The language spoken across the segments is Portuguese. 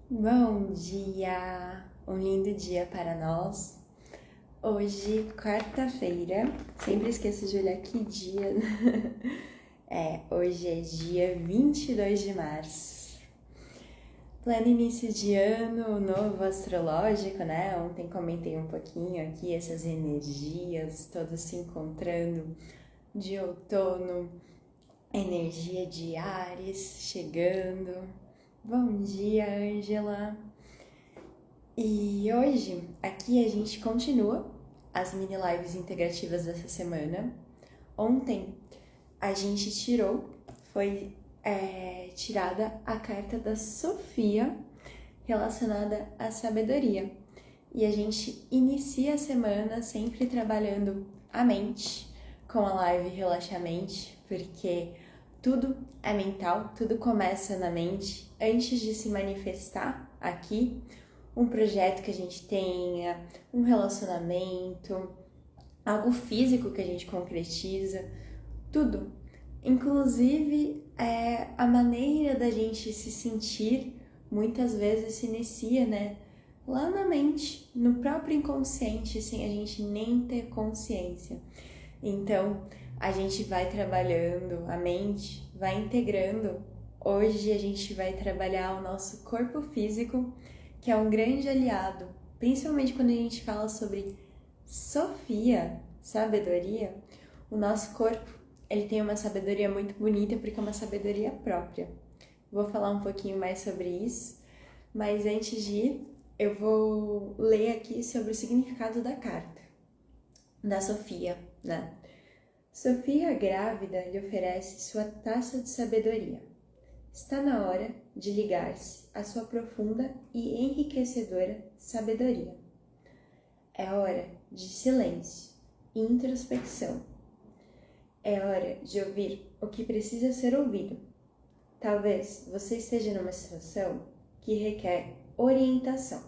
Bom dia! Um lindo dia para nós. Hoje, quarta-feira, sempre esqueço de olhar que dia. Hoje é dia 22 de março. Pleno início de ano novo astrológico, né? Ontem comentei um pouquinho aqui essas energias todas se encontrando de outono, energia de Áries chegando. Bom dia, Ângela! E hoje, aqui a gente continua as mini lives integrativas dessa semana. Ontem a gente foi tirada a carta da Sofia relacionada à sabedoria. E a gente inicia a semana sempre trabalhando a mente com a live Relaxamente, porque tudo é mental, tudo começa na mente antes de se manifestar aqui. Um projeto que a gente tenha, um relacionamento, algo físico que a gente concretiza, tudo. Inclusive, a maneira da gente se sentir muitas vezes se inicia, né? Lá na mente, no próprio inconsciente, sem a gente nem ter consciência. Então, a gente vai trabalhando a mente, vai integrando. Hoje a gente vai trabalhar o nosso corpo físico, que é um grande aliado, principalmente quando a gente fala sobre Sofia, sabedoria. O nosso corpo, ele tem uma sabedoria muito bonita porque é uma sabedoria própria. Vou falar um pouquinho mais sobre isso, mas antes de ir, eu vou ler aqui sobre o significado da carta da Sofia, né? Sofia, grávida, lhe oferece sua taça de sabedoria. Está na hora de ligar-se à sua profunda e enriquecedora sabedoria. É hora de silêncio e introspecção. É hora de ouvir o que precisa ser ouvido. Talvez você esteja numa situação que requer orientação.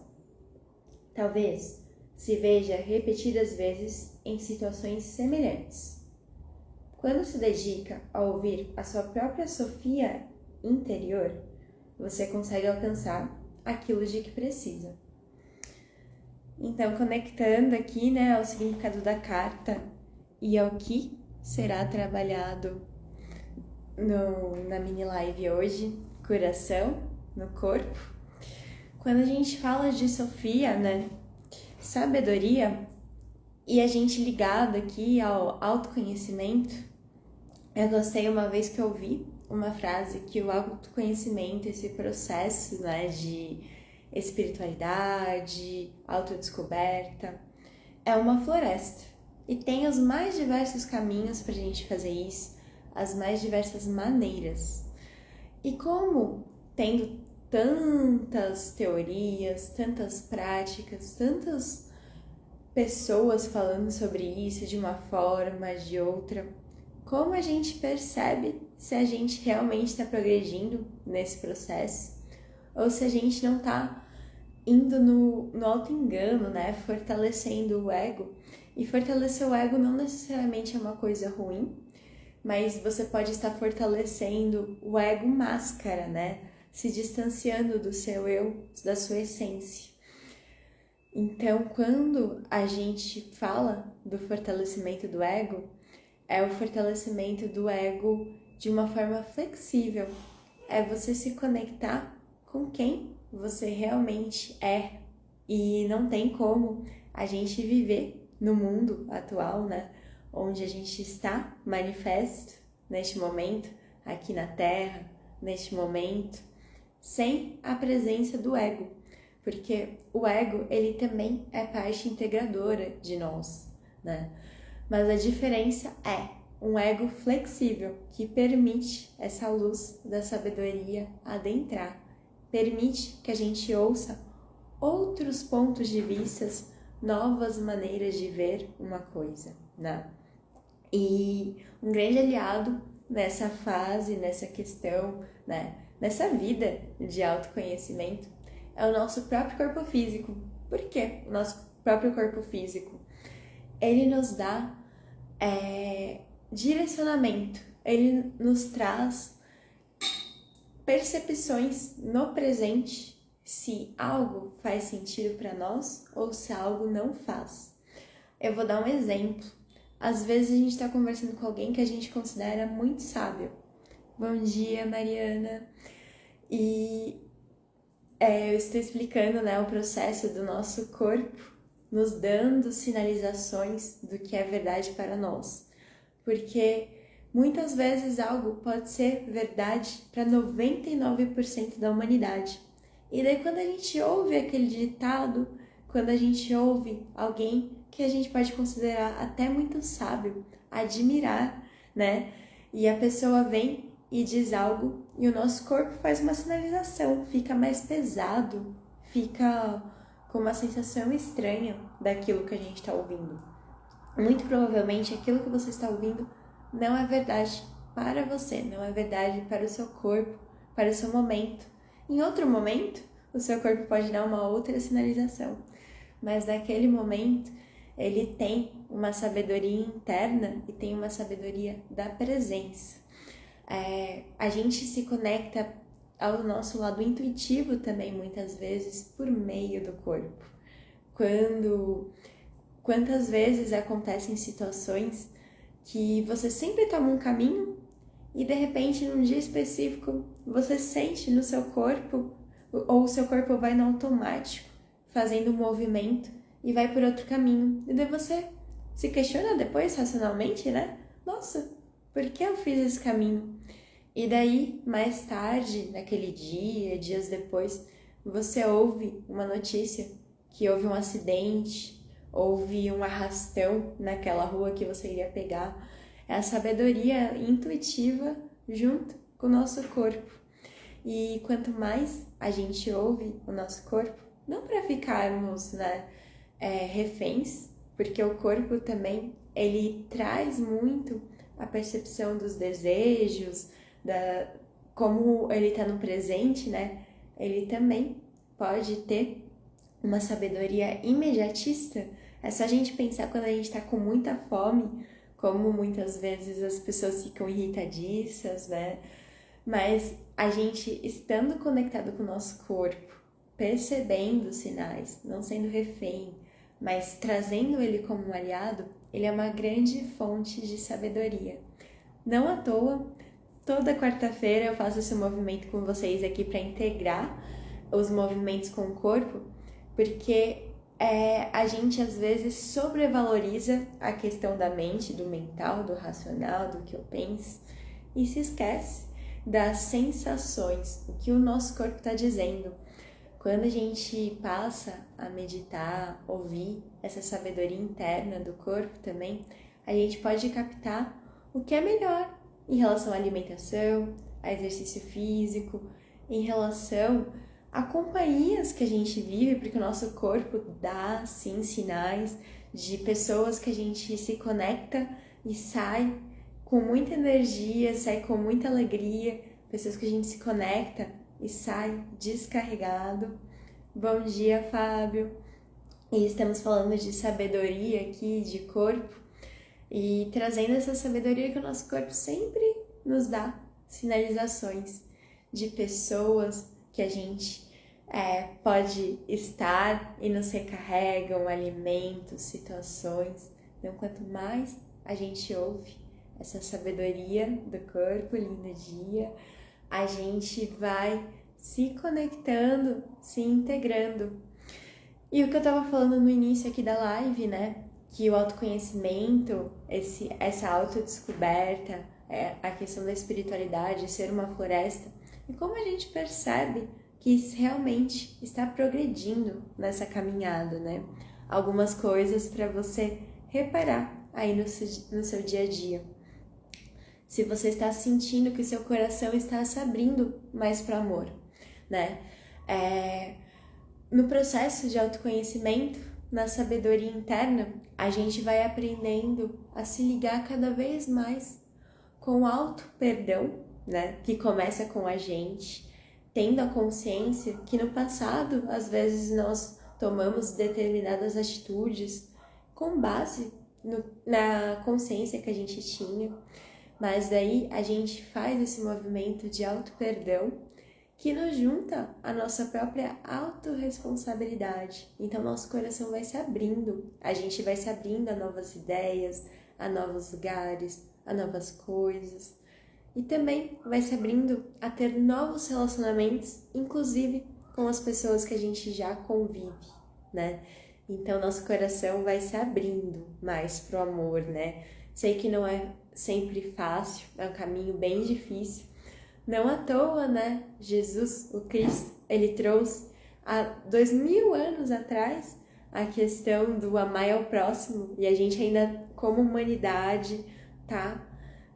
Talvez se veja repetidas vezes em situações semelhantes. Quando se dedica a ouvir a sua própria Sofia interior, você consegue alcançar aquilo de que precisa. Então, conectando aqui, né, ao significado da carta e ao que será trabalhado na mini live hoje, coração, no corpo. Quando a gente fala de Sofia, né, sabedoria, e a gente ligado aqui ao autoconhecimento, eu gostei uma vez que eu ouvi uma frase que o autoconhecimento, esse processo, né, de espiritualidade, autodescoberta, é uma floresta. E tem os mais diversos caminhos para a gente fazer isso, as mais diversas maneiras. E como tendo tantas teorias, tantas práticas, tantas pessoas falando sobre isso de uma forma, de outra, como a gente percebe se a gente realmente está progredindo nesse processo ou se a gente não está indo no auto-engano, né? Fortalecendo o ego. E fortalecer o ego não necessariamente é uma coisa ruim, mas você pode estar fortalecendo o ego máscara, né? Se distanciando do seu eu, da sua essência. Então, quando a gente fala do fortalecimento do ego, é o fortalecimento do ego de uma forma flexível. É você se conectar com quem você realmente é. E não tem como a gente viver no mundo atual, né? Onde a gente está manifesto neste momento, aqui na Terra, neste momento, sem a presença do ego. Porque o ego, ele também é parte integradora de nós, né? Mas a diferença é um ego flexível que permite essa luz da sabedoria adentrar, permite que a gente ouça outros pontos de vista, novas maneiras de ver uma coisa, né? E um grande aliado nessa fase, nessa questão, né? Nessa vida de autoconhecimento é o nosso próprio corpo físico. Por quê? O nosso próprio corpo físico, ele nos dá direcionamento, ele nos traz percepções no presente se algo faz sentido para nós ou se algo não faz. Eu vou dar um exemplo. Às vezes a gente está conversando com alguém que a gente considera muito sábio. Bom dia, Mariana. E eu estou explicando, né, o processo do nosso corpo nos dando sinalizações do que é verdade para nós. Porque muitas vezes algo pode ser verdade para 99% da humanidade. E daí quando a gente ouve aquele ditado, quando a gente ouve alguém que a gente pode considerar até muito sábio, admirar, né? E a pessoa vem e diz algo e o nosso corpo faz uma sinalização, fica mais pesado, fica com uma sensação estranha daquilo que a gente está ouvindo. Muito provavelmente aquilo que você está ouvindo não é verdade para você, não é verdade para o seu corpo, para o seu momento. Em outro momento, o seu corpo pode dar uma outra sinalização, mas naquele momento ele tem uma sabedoria interna e tem uma sabedoria da presença. A gente se conecta ao nosso lado intuitivo também, muitas vezes, por meio do corpo. Quantas vezes acontecem situações que você sempre toma um caminho e, de repente, num dia específico, você sente no seu corpo, ou o seu corpo vai no automático, fazendo um movimento e vai por outro caminho. E daí você se questiona depois, racionalmente, né? Nossa, por que eu fiz esse caminho? E daí, mais tarde, naquele dia, dias depois, você ouve uma notícia que houve um acidente, houve um arrastão naquela rua que você iria pegar. É a sabedoria intuitiva junto com o nosso corpo. E quanto mais a gente ouve o nosso corpo, não para ficarmos, né, reféns, porque o corpo também, ele traz muito a percepção dos desejos, como ele está no presente, né? Ele também pode ter uma sabedoria imediatista. É só a gente pensar quando a gente está com muita fome, como muitas vezes as pessoas ficam irritadiças, né? Mas a gente estando conectado com o nosso corpo, percebendo os sinais, não sendo refém, mas trazendo ele como um aliado, ele é uma grande fonte de sabedoria. Não à toa, toda quarta-feira eu faço esse movimento com vocês aqui para integrar os movimentos com o corpo, porque a gente às vezes sobrevaloriza a questão da mente, do mental, do racional, do que eu penso, e se esquece das sensações, o que o nosso corpo está dizendo. Quando a gente passa a meditar, ouvir essa sabedoria interna do corpo também, a gente pode captar o que é melhor em relação à alimentação, a exercício físico, em relação a companhias que a gente vive, porque o nosso corpo dá, sim, sinais de pessoas que a gente se conecta e sai com muita energia, sai com muita alegria, pessoas que a gente se conecta e sai descarregado. Bom dia, Fábio! E estamos falando de sabedoria aqui, de corpo, e trazendo essa sabedoria que o nosso corpo sempre nos dá sinalizações de pessoas que a gente pode estar e nos recarregam, alimentos, situações. Então, quanto mais a gente ouve essa sabedoria do corpo, lindo dia, a gente vai se conectando, se integrando. E o que eu tava falando no início aqui da live, né? Que o autoconhecimento, essa autodescoberta, a questão da espiritualidade, ser uma floresta, e como a gente percebe que realmente está progredindo nessa caminhada, né? Algumas coisas para você reparar aí no seu dia a dia. Se você está sentindo que o seu coração está se abrindo mais para o amor, né? No processo de autoconhecimento, na sabedoria interna, a gente vai aprendendo a se ligar cada vez mais com o auto-perdão, né? Que começa com a gente, tendo a consciência que no passado, às vezes, nós tomamos determinadas atitudes com base na consciência que a gente tinha, mas daí a gente faz esse movimento de auto-perdão que nos junta à nossa própria autorresponsabilidade. Então, nosso coração vai se abrindo, a gente vai se abrindo a novas ideias, a novos lugares, a novas coisas. E também vai se abrindo a ter novos relacionamentos, inclusive com as pessoas que a gente já convive, né? Então, nosso coração vai se abrindo mais pro amor, né? Sei que não é sempre fácil, é um caminho bem difícil. Não à toa, né? Jesus, o Cristo, ele trouxe há 2000 anos atrás a questão do amar ao próximo, e a gente ainda, como humanidade, tá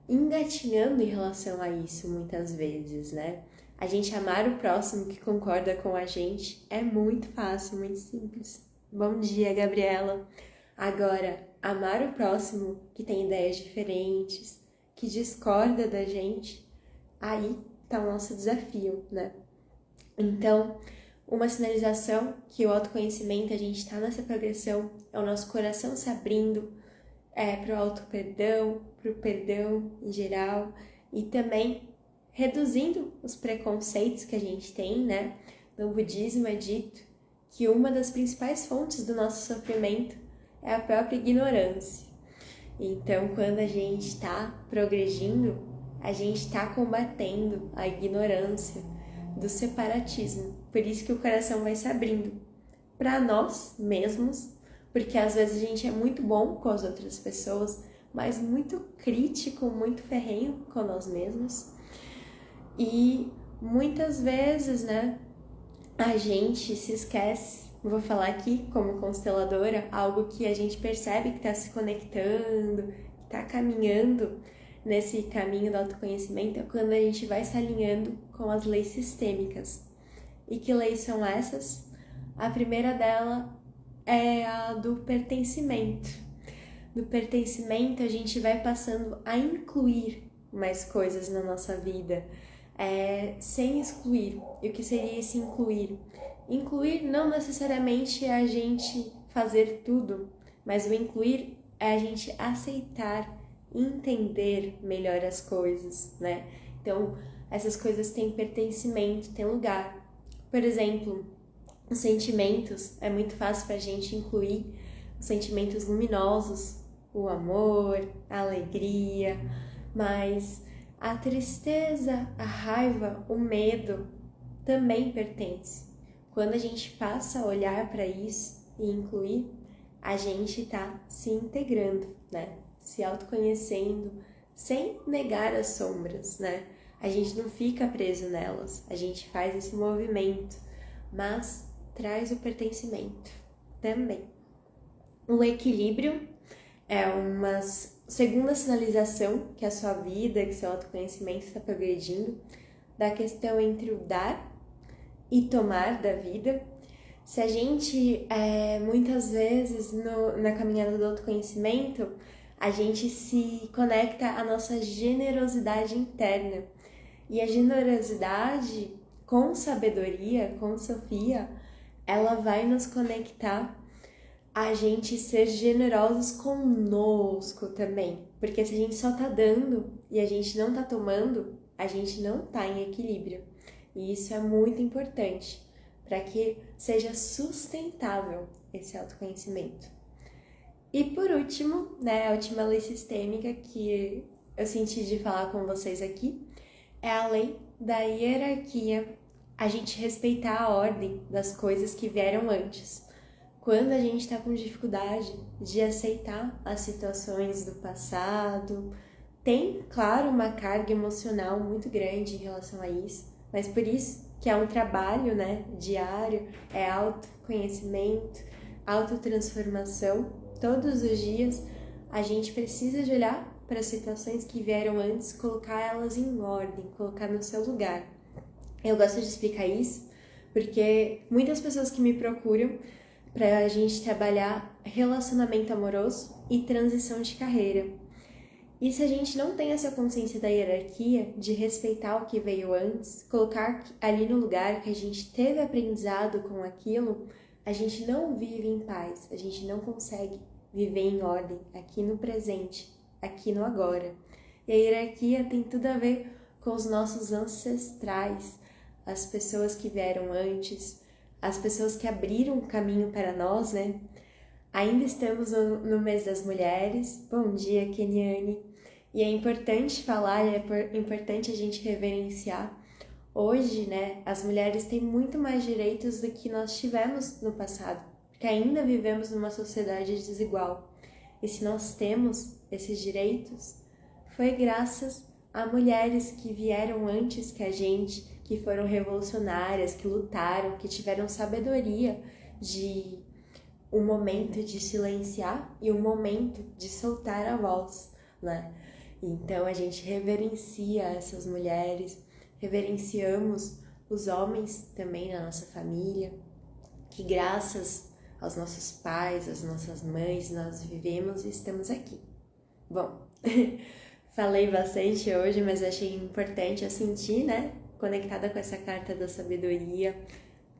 engatinhando em relação a isso muitas vezes, né? A gente amar o próximo que concorda com a gente é muito fácil, muito simples. Bom dia, Gabriela! Agora, amar o próximo que tem ideias diferentes, que discorda da gente, aí tá o nosso desafio, né? Então, uma sinalização que o autoconhecimento, a gente tá nessa progressão, é o nosso coração se abrindo pro auto-perdão, pro perdão em geral, e também reduzindo os preconceitos que a gente tem, né? No budismo é dito que uma das principais fontes do nosso sofrimento é a própria ignorância. Então, quando a gente está progredindo, a gente está combatendo a ignorância do separatismo. Por isso que o coração vai se abrindo para nós mesmos, porque às vezes a gente é muito bom com as outras pessoas, mas muito crítico, muito ferrenho com nós mesmos. E muitas vezes, né, a gente se esquece. Vou falar aqui como consteladora, algo que a gente percebe que está se conectando, que está caminhando nesse caminho do autoconhecimento, é quando a gente vai se alinhando com as leis sistêmicas. E que leis são essas? A primeira dela é a do pertencimento. Do pertencimento, a gente vai passando a incluir mais coisas na nossa vida, sem excluir. E o que seria esse incluir? Incluir não necessariamente é a gente fazer tudo, mas o incluir é a gente aceitar, entender melhor as coisas, né? Então, essas coisas têm pertencimento, têm lugar. Por exemplo, os sentimentos, é muito fácil para a gente incluir os sentimentos luminosos, o amor, a alegria, mas a tristeza, a raiva, o medo também pertence. Quando a gente passa a olhar para isso e incluir, a gente está se integrando, né? Se autoconhecendo, sem negar as sombras, né? A gente não fica preso nelas, a gente faz esse movimento, mas traz o pertencimento também. O equilíbrio é uma segunda sinalização que a sua vida, que seu autoconhecimento está progredindo, da questão entre o dar e tomar da vida. Se a gente, muitas vezes, na caminhada do autoconhecimento, a gente se conecta à nossa generosidade interna. E a generosidade, com sabedoria, com Sofia, ela vai nos conectar a gente ser generosos conosco também. Porque se a gente só tá dando e a gente não tá tomando, a gente não tá em equilíbrio. E isso é muito importante para que seja sustentável esse autoconhecimento. E por último, né, a última lei sistêmica que eu senti de falar com vocês aqui é a lei da hierarquia, a gente respeitar a ordem das coisas que vieram antes. Quando a gente está com dificuldade de aceitar as situações do passado, tem, claro, uma carga emocional muito grande em relação a isso, mas por isso que é um trabalho, né, diário, é autoconhecimento, autotransformação. Todos os dias a gente precisa de olhar para as situações que vieram antes, colocar elas em ordem, colocar no seu lugar. Eu gosto de explicar isso porque muitas pessoas que me procuram para a gente trabalhar relacionamento amoroso e transição de carreira. E se a gente não tem essa consciência da hierarquia, de respeitar o que veio antes, colocar ali no lugar que a gente teve aprendizado com aquilo, a gente não vive em paz, a gente não consegue viver em ordem aqui no presente, aqui no agora. E a hierarquia tem tudo a ver com os nossos ancestrais, as pessoas que vieram antes, as pessoas que abriram o caminho para nós, né? Ainda estamos no mês das mulheres. Bom dia, Keniane. E é importante falar, é importante a gente reverenciar. Hoje, né, as mulheres têm muito mais direitos do que nós tivemos no passado, porque ainda vivemos numa sociedade desigual. E se nós temos esses direitos, foi graças a mulheres que vieram antes que a gente, que foram revolucionárias, que lutaram, que tiveram sabedoria de um momento de silenciar e um momento de soltar a voz, né? Então a gente reverencia essas mulheres, reverenciamos os homens também na nossa família, que graças aos nossos pais, às nossas mães, nós vivemos e estamos aqui. Bom, falei bastante hoje, mas achei importante eu sentir, né, conectada com essa carta da sabedoria,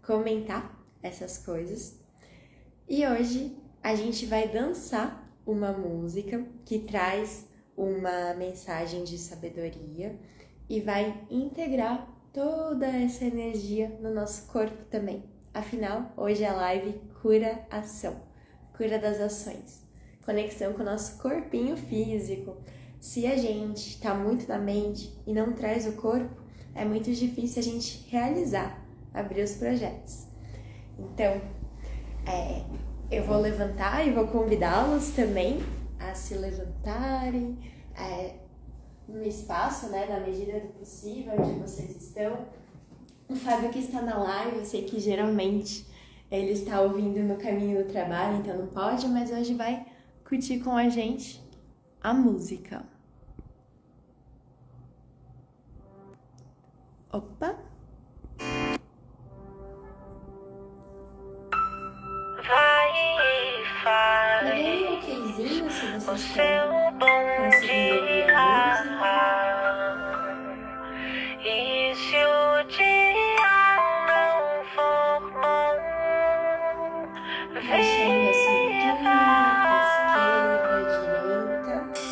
comentar essas coisas. E hoje a gente vai dançar uma música que traz uma mensagem de sabedoria e vai integrar toda essa energia no nosso corpo também. Afinal, hoje a live Cura Ação, cura das ações, conexão com o nosso corpinho físico. Se a gente está muito na mente e não traz o corpo, é muito difícil a gente realizar, abrir os projetos. Então, eu vou levantar e vou convidá-los também a se levantarem no espaço, né, na medida do possível, onde vocês estão. O Fábio que está na live, eu sei que geralmente ele está ouvindo no caminho do trabalho, então não pode, mas hoje vai curtir com a gente a música. Opa! Mandei um okzinho se vocês estão conseguindo ouvir a música. E se o dia não for bom, Baixando a cintura, pra esquerda, pra direita.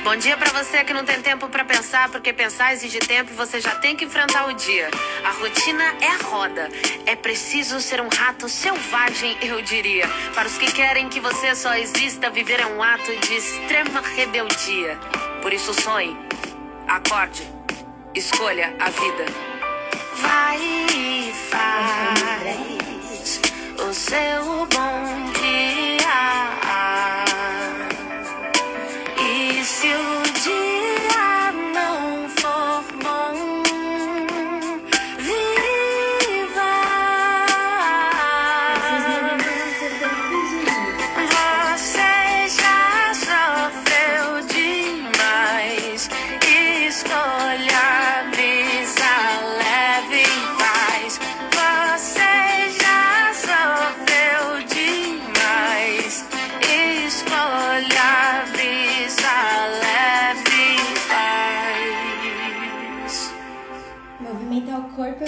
Bom dia pra você que não tem tempo pra pensar, porque pensar exige tempo e você já tem que enfrentar o dia. A rotina é a roda, é preciso ser um rato selvagem, eu diria. Para os que querem que você só exista, viver é um ato de extrema rebeldia. Por isso sonhe, acorde, escolha a vida. Vai e faz o seu bom dia. E se o dia não for bom, viva. Você já sofreu demais. Escolha a brisa leve em paz. Você já sofreu demais. Escolha a brisa leve em paz. Movimentar o corpo e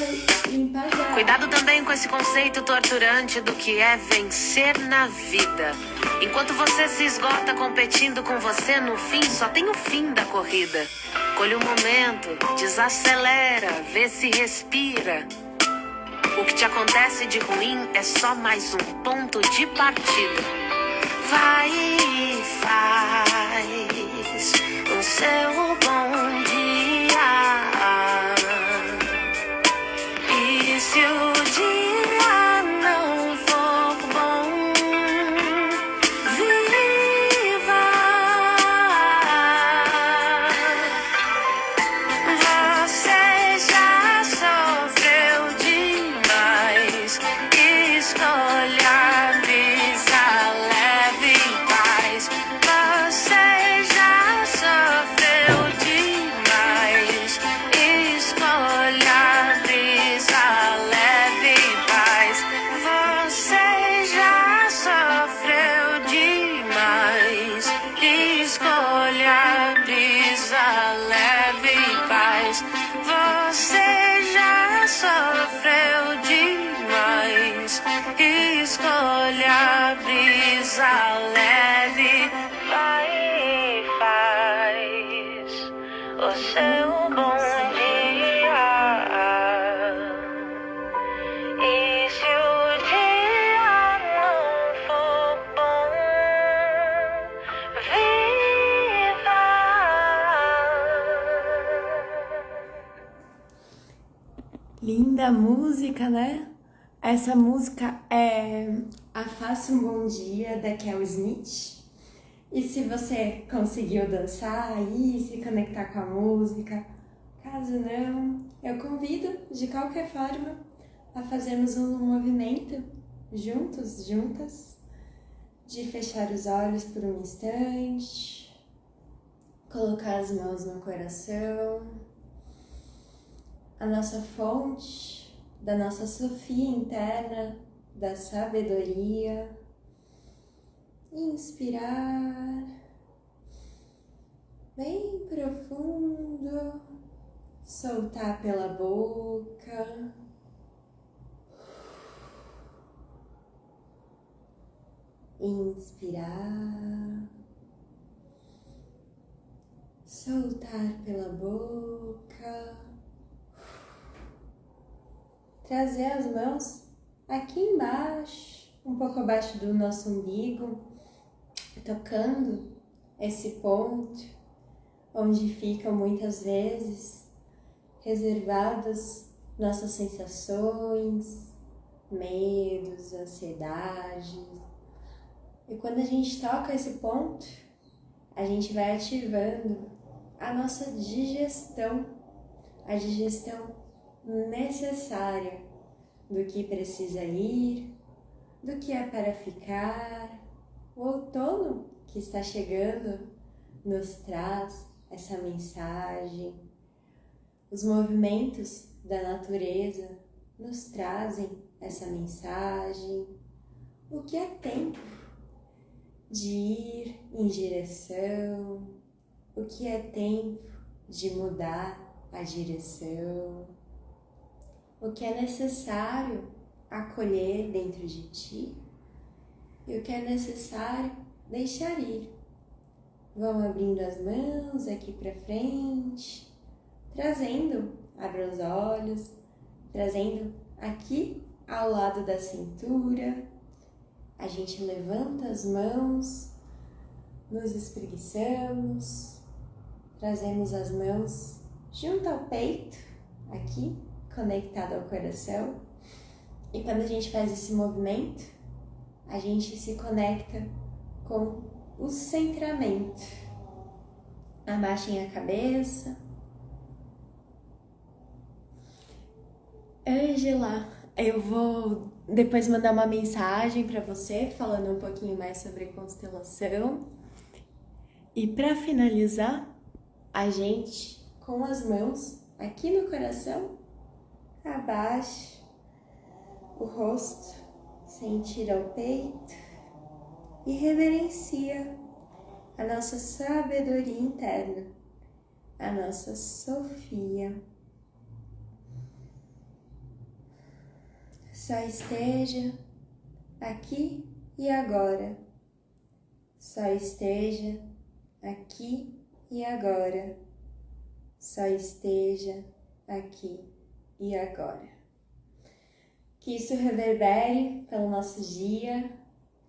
limpar as áreas. Cuidado também com esse conceito torturante do que é vencer na vida. Enquanto você se esgota competindo com você, no fim só tem o fim da corrida. Colhe um momento, desacelera, vê se respira. O que te acontece de ruim é só mais um ponto de partida. Vai e faz o seu bom dia. E se o dia não for bom, viva. Você já sofreu demais. Escolha a brisa leve em paz. Você já sofreu demais. Escolha a brisa leve em paz. Você já sofreu demais. Escolha a brisa leve em paz. Você já sofreu demais. Escolha a brisa leve. Vai e faz o seu bom dia. a música, né? Essa música é a Faça um Bom Dia, da Kel Smith. E se você conseguiu dançar aí, se conectar com a música, caso não, eu convido, de qualquer forma, a fazermos um movimento juntos, juntas, de fechar os olhos por um instante, colocar as mãos no coração, a nossa fonte da nossa Sofia interna, da sabedoria. Inspirar bem profundo, soltar pela boca. Inspirar, soltar pela boca. Trazer as mãos aqui embaixo, um pouco abaixo do nosso umbigo, tocando esse ponto onde ficam muitas vezes reservadas nossas sensações, medos, ansiedades. E quando a gente toca esse ponto, a gente vai ativando a nossa digestão, a digestão necessária do que precisa ir, do que é para ficar. O outono que está chegando nos traz essa mensagem. Os movimentos da natureza nos trazem essa mensagem. O que é tempo de ir em direção, o que é tempo de mudar a direção, o que é necessário acolher dentro de ti e o que é necessário deixar ir. Vão abrindo as mãos aqui para frente, trazendo, abra os olhos, trazendo aqui ao lado da cintura. A gente levanta as mãos, nos espreguiçamos, trazemos as mãos junto ao peito, aqui, conectado ao coração. E quando a gente faz esse movimento, a gente se conecta com o centramento. Abaixem a cabeça. Ângela, eu vou depois mandar uma mensagem para você falando um pouquinho mais sobre constelação. E para finalizar, a gente com as mãos aqui no coração, abaixa o rosto, sentir ao peito e reverencia a nossa sabedoria interna, a nossa Sofia. Só esteja aqui e agora. Só esteja aqui e agora. Só esteja aqui e agora. Que isso reverbere pelo nosso dia.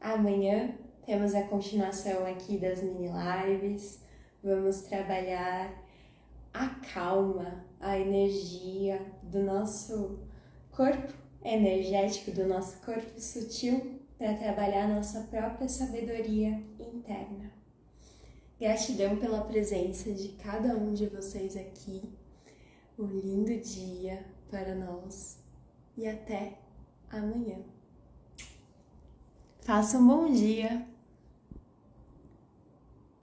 Amanhã temos a continuação aqui das mini lives. Vamos trabalhar a calma, a energia do nosso corpo energético, do nosso corpo sutil, para trabalhar a nossa própria sabedoria interna. Gratidão pela presença de cada um de vocês aqui. Um lindo dia para nós e até amanhã. Faça um bom dia!